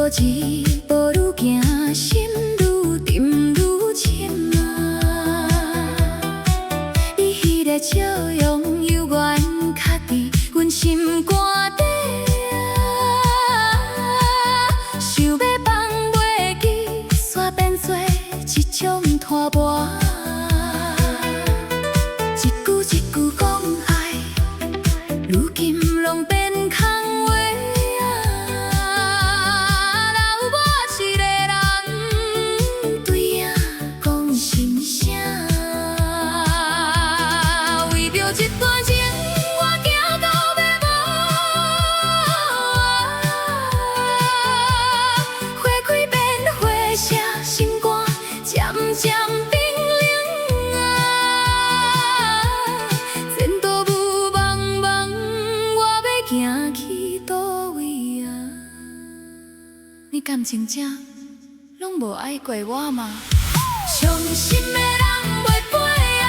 无一步愈行，心愈沉愈深啊。你迄个笑容犹原刻伫阮心肝底啊，想要放袂记，煞变做一种拖磨。一句一句讲爱，如今拢变空话啊。留我一个人对影讲心声，为着一段情，我行到要无。花开变花谢，心肝渐渐冰冷啊。前途雾茫茫，我要行去倒位啊？你感情这拢无爱过我吗？伤心的人袂飞啊，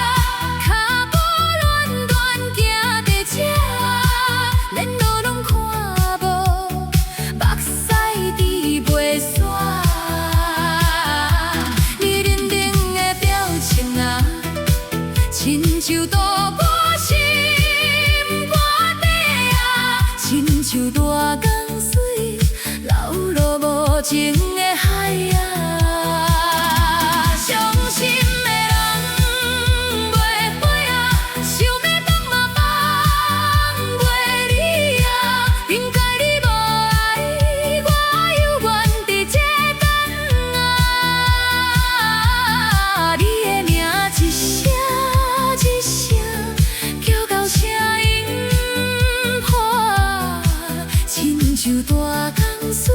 脚步乱乱行在这，连路拢看无，目屎滴袂煞。你认定的表情啊，亲像刀破心肝底啊，亲像大江水流落无情的海啊。伤心的人袂飞啊，想要放嘛放袂你啊。应该你无爱我，犹原伫这等啊。你的名一声一声叫到声音破，亲像大江水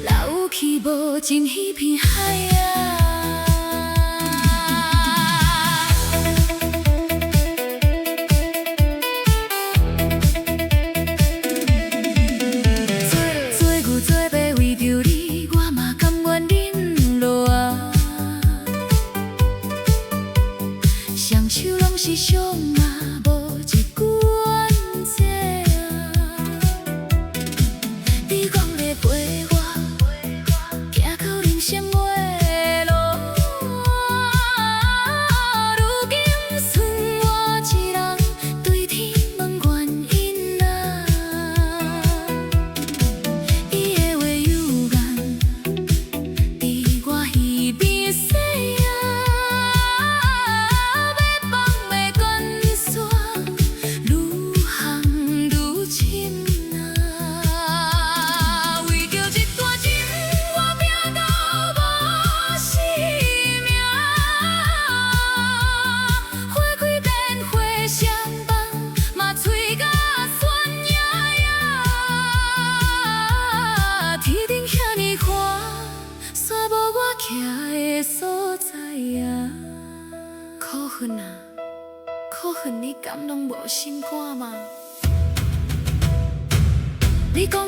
流去无尽迄片海啊。做牛做马为着你，我嘛甘愿忍落啊。双手拢是伤嘛，无一句怨嗟啊。你讲要陪我，行到人生尾路，如今剩我一人对天问原因啊。伊的话犹原伫我耳边说啊，要放袂管线，愈行愈深啊。为着一段情，我拼到无生命。花开变花谢，梦嘛吹甲酸哑哑。天顶遐尼宽，煞无我徛的所在啊。可恨啊，可恨你敢拢无心肝吗？你讲